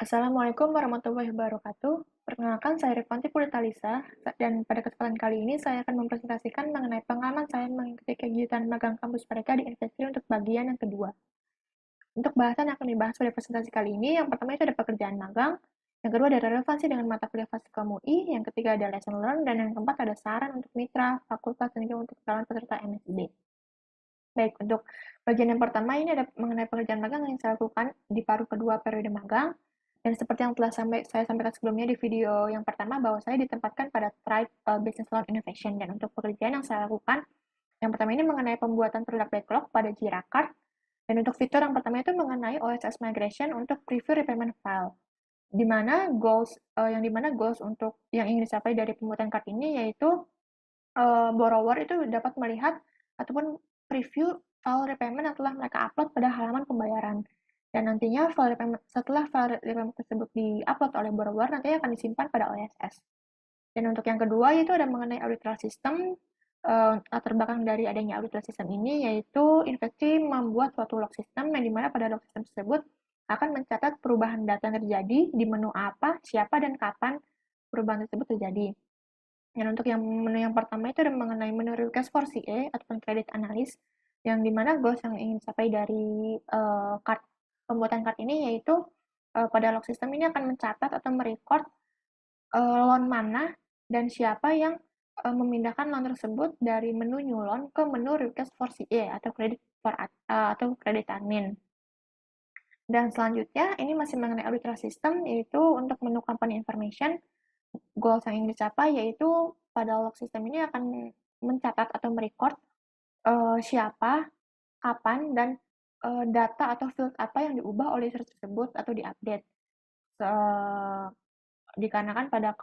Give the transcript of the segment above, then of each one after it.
Assalamualaikum warahmatullahi wabarakatuh. Perkenalkan, saya Revanti Puritalisa, dan pada kesempatan kali ini saya akan mempresentasikan mengenai pengalaman saya mengikuti kegiatan magang kampus mereka di Investir untuk bagian yang kedua. Untuk bahasan yang akan dibahas pada presentasi kali ini, yang pertama itu ada pekerjaan magang, yang kedua ada relevansi dengan mata kuliah Fasilkom UI, yang ketiga ada lesson learn, dan yang keempat ada saran untuk mitra, fakultas, dan juga untuk calon peserta MSIB. Baik, untuk bagian yang pertama ini ada mengenai pekerjaan magang yang saya lakukan di paruh kedua periode magang. Dan seperti yang telah saya sampaikan sebelumnya di video yang pertama, bahwa saya ditempatkan pada Tribe Business Loan Innovation. Dan untuk pekerjaan yang saya lakukan, yang pertama ini mengenai pembuatan produk backlog pada Jira Card. Dan untuk fitur yang pertama itu mengenai OSS migration untuk preview repayment file. Yang dimana goals untuk yang ingin dicapai dari pembuatan card ini yaitu borrower itu dapat melihat ataupun preview file repayment yang telah mereka upload pada halaman pembayaran. Dan nantinya setelah file repayment tersebut di-upload oleh borrower, nantinya akan disimpan pada OSS. Dan untuk yang kedua, yaitu ada mengenai audit system. Latar belakang dari adanya audit system ini, yaitu Investi membuat suatu log system, yang dimana pada log system tersebut akan mencatat perubahan data yang terjadi, di menu apa, siapa, dan kapan perubahan tersebut terjadi. Dan untuk menu yang pertama itu ada mengenai menu request for CA ataupun credit analyst, yang dimana goals yang ingin dicapai dari pembuatan card ini yaitu pada log system ini akan mencatat atau merecord loan mana dan siapa yang memindahkan loan tersebut dari menu new loan ke menu request for CA atau credit admin. Dan selanjutnya ini masih mengenai arbitral system, yaitu untuk menu company information. Goals yang ingin dicapai yaitu pada log system ini akan mencatat atau merecord siapa, kapan, dan data atau field apa yang diubah oleh user tersebut atau diupdate. Dikarenakan pada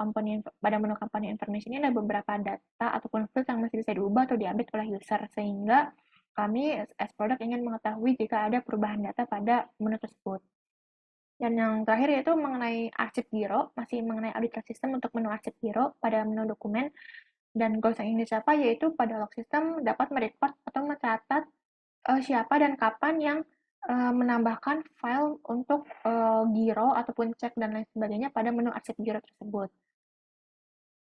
menu company information ini ada beberapa data ataupun field yang masih bisa diubah atau diupdate oleh user, sehingga kami as product ingin mengetahui jika ada perubahan data pada menu tersebut. Dan yang terakhir yaitu mengenai arsip giro, masih mengenai audit sistem untuk menu arsip giro pada menu dokumen. Dan goals yang ingin dicapai yaitu pada log system dapat merecord atau mencatat siapa dan kapan yang menambahkan file untuk giro ataupun cek dan lain sebagainya pada menu arsip giro tersebut.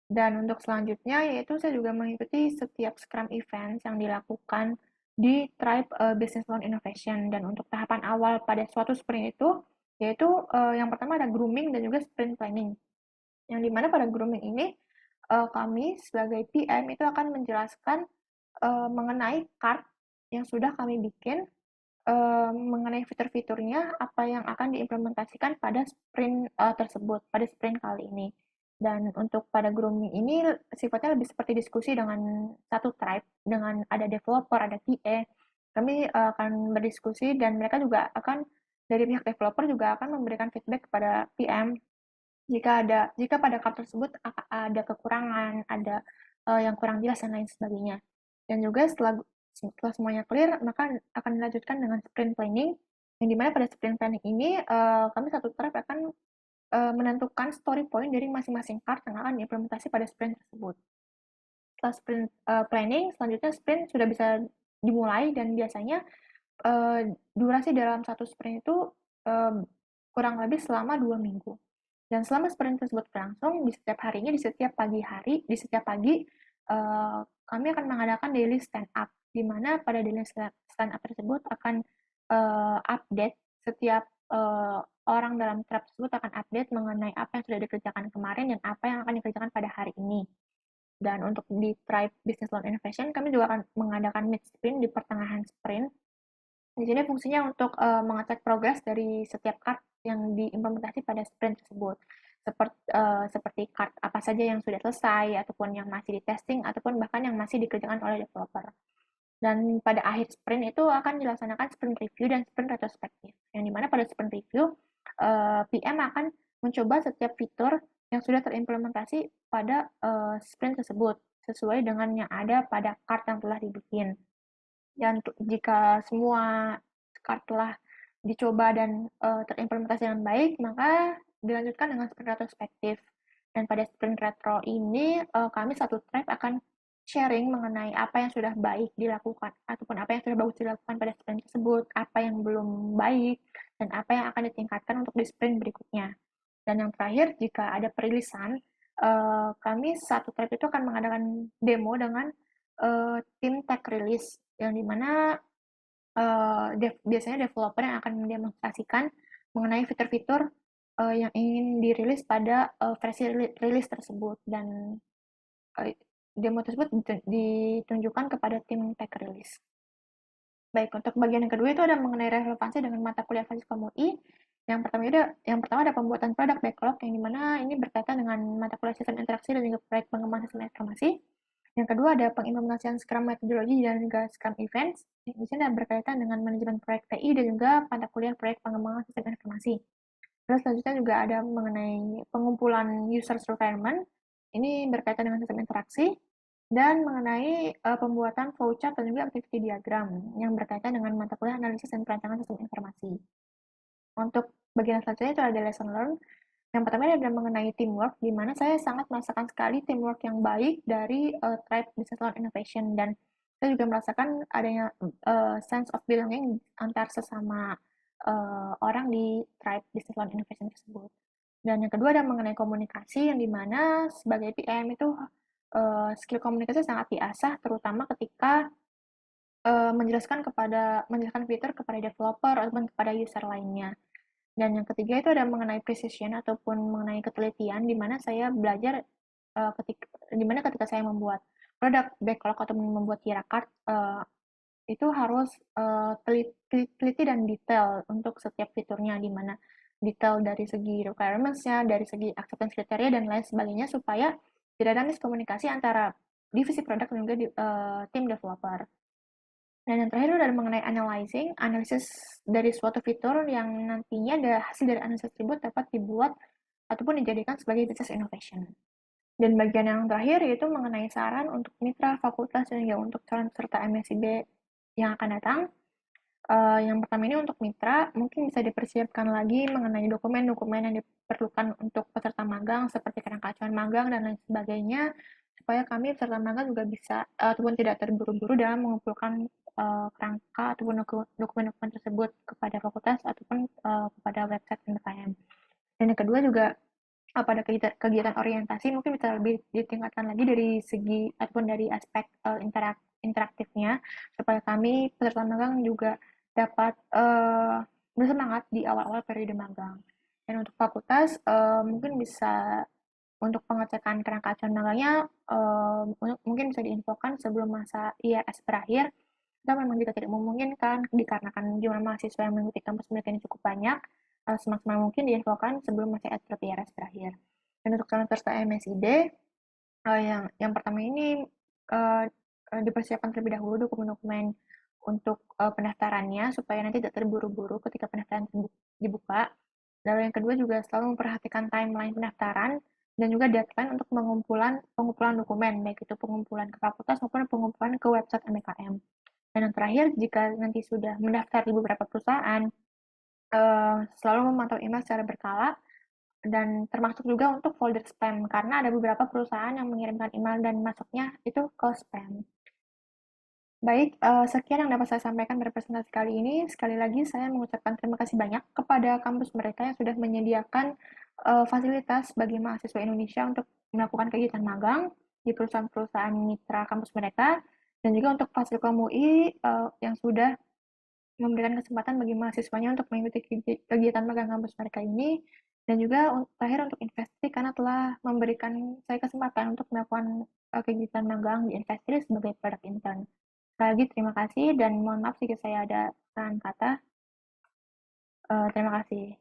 Dan untuk selanjutnya yaitu saya juga mengikuti setiap Scrum event yang dilakukan di Tribe Business Loan Innovation. Dan untuk tahapan awal pada suatu sprint itu, yaitu yang pertama ada grooming dan juga sprint planning. Yang dimana pada grooming ini, kami sebagai PM itu akan menjelaskan mengenai card yang sudah kami bikin, mengenai fitur-fiturnya, apa yang akan diimplementasikan pada sprint tersebut, pada sprint kali ini. Dan untuk pada grooming ini sifatnya lebih seperti diskusi dengan satu tribe, dengan ada developer, ada TA. Kami akan berdiskusi dan mereka juga akan, dari pihak developer juga akan memberikan feedback kepada PM jika pada card tersebut ada kekurangan, ada yang kurang jelas dan lain sebagainya. Dan juga setelah semuanya clear, maka akan dilanjutkan dengan sprint planning, yang dimana pada sprint planning ini kami satu tribe akan menentukan story point dari masing-masing card yang akan diimplementasi pada sprint tersebut. Setelah sprint planning, selanjutnya sprint sudah bisa dimulai, dan biasanya durasi dalam satu sprint itu kurang lebih selama 2 minggu. Dan selama sprint tersebut berlangsung, di setiap harinya, di setiap pagi, kami akan mengadakan daily stand up, di mana pada daily stand up tersebut akan update setiap orang dalam tribe tersebut akan update mengenai apa yang sudah dikerjakan kemarin dan apa yang akan dikerjakan pada hari ini. Dan untuk di Tribe Business Loan Innovation, kami juga akan mengadakan mid sprint di pertengahan sprint. Di sini fungsinya untuk mengecek progres dari setiap card yang diimplementasi pada sprint tersebut. Seperti card apa saja yang sudah selesai, ataupun yang masih di testing, ataupun bahkan yang masih dikerjakan oleh developer. Dan pada akhir sprint itu akan dilaksanakan sprint review dan sprint retrospektif. Yang dimana pada sprint review, PM akan mencoba setiap fitur yang sudah terimplementasi pada sprint tersebut, sesuai dengan yang ada pada card yang telah dibikin. Dan jika semua card telah dicoba dan terimplementasi dengan baik, maka dilanjutkan dengan sprint retrospektif. Dan pada sprint retro ini, kami satu tribe akan sharing mengenai apa yang sudah baik dilakukan ataupun apa yang sudah bagus dilakukan pada sprint tersebut, apa yang belum baik, dan apa yang akan ditingkatkan untuk di sprint berikutnya. Dan yang terakhir, jika ada perilisan, kami satu tribe itu akan mengadakan demo dengan tim tech release, yang dimana biasanya developer yang akan mendemonstrasikan mengenai fitur-fitur yang ingin dirilis pada versi rilis tersebut, dan demo tersebut ditunjukkan kepada tim tech release. Baik, untuk bagian yang kedua itu ada mengenai relevansi dengan mata kuliah Fasilkom UI. Yang pertama ada pembuatan produk backlog, yang dimana ini berkaitan dengan mata kuliah sistem interaksi dan juga proyek pengembangan sistem informasi. Yang kedua ada pengimplementasian Scrum metodologi dan juga Scrum events. Di sini ada berkaitan dengan manajemen proyek TI dan juga mata kuliah proyek pengembangan sistem informasi. Terus selanjutnya juga ada mengenai pengumpulan user requirement. Ini berkaitan dengan sistem interaksi dan mengenai pembuatan flowchart dan juga activity diagram yang berkaitan dengan mata kuliah analisis dan perancangan sistem informasi. Untuk bagian selanjutnya itu ada lesson learn. Yang pertama adalah mengenai teamwork, di mana saya sangat merasakan sekali teamwork yang baik dari Tribe Business Law Innovation, dan saya juga merasakan adanya sense of belonging antar sesama orang di Tribe Business Law Innovation tersebut. Dan yang kedua ada mengenai komunikasi, yang dimana sebagai PM itu skill komunikasi sangat diasah, terutama ketika menjelaskan fitur kepada developer ataupun kepada user lainnya. Dan yang ketiga itu ada mengenai precision ataupun mengenai ketelitian, di mana saya belajar ketika saya membuat produk backlog atau membuat Jira card, itu harus teliti dan detail untuk setiap fiturnya, di mana detail dari segi requirements-nya, dari segi acceptance kriteria, dan lain sebagainya, supaya tidak ada miskomunikasi antara divisi produk dan juga tim developer. Dan yang terakhir adalah mengenai analisis dari suatu fitur yang nantinya hasil dari analisis tersebut dapat dibuat ataupun dijadikan sebagai business innovation. Dan bagian yang terakhir yaitu mengenai saran untuk mitra, fakultas, dan juga untuk calon peserta MSIB yang akan datang. Yang pertama ini untuk mitra, mungkin bisa dipersiapkan lagi mengenai dokumen-dokumen yang diperlukan untuk peserta magang, seperti kerangka acuan magang dan lain sebagainya, supaya kami peserta magang juga bisa ataupun tidak terburu-buru dalam mengumpulkan kerangka ataupun dokumen-dokumen tersebut kepada fakultas ataupun kepada website MKM. Dan yang kedua juga pada kegiatan orientasi mungkin bisa lebih ditingkatkan lagi dari segi ataupun dari aspek interaktifnya, supaya kami peserta magang juga dapat bersemangat di awal-awal periode magang. Dan untuk fakultas mungkin bisa untuk pengecekan kerangka acuan magangnya mungkin bisa diinfokan sebelum masa IAS berakhir, atau memang jika tidak memungkinkan dikarenakan jumlah mahasiswa yang mengikuti kampus mereka ini cukup banyak, semaksimal mungkin diinfokan sebelum masa IAS berakhir. Dan untuk calon peserta MSID, yang pertama ini dipersiapkan terlebih dahulu dokumen-dokumen untuk pendaftarannya, supaya nanti tidak terburu-buru ketika pendaftaran dibuka. Lalu yang kedua juga selalu memperhatikan timeline pendaftaran dan juga deadline untuk pengumpulan dokumen, baik itu pengumpulan ke fakultas maupun pengumpulan ke website MKM. Dan yang terakhir, jika nanti sudah mendaftar di beberapa perusahaan, selalu memantau email secara berkala, dan termasuk juga untuk folder spam, karena ada beberapa perusahaan yang mengirimkan email dan masuknya itu ke spam. Baik, sekian yang dapat saya sampaikan pada presentasi kali ini. Sekali lagi saya mengucapkan terima kasih banyak kepada kampus mereka yang sudah menyediakan fasilitas bagi mahasiswa Indonesia untuk melakukan kegiatan magang di perusahaan-perusahaan mitra kampus mereka, dan juga untuk Fasilkom UI yang sudah memberikan kesempatan bagi mahasiswanya untuk mengikuti kegiatan magang kampus mereka ini, dan juga terakhir untuk Investri, karena telah memberikan saya kesempatan untuk melakukan kegiatan magang di Investri sebagai product intern. Sekali lagi terima kasih, dan mohon maaf jika saya ada kesalahan kata. Terima kasih.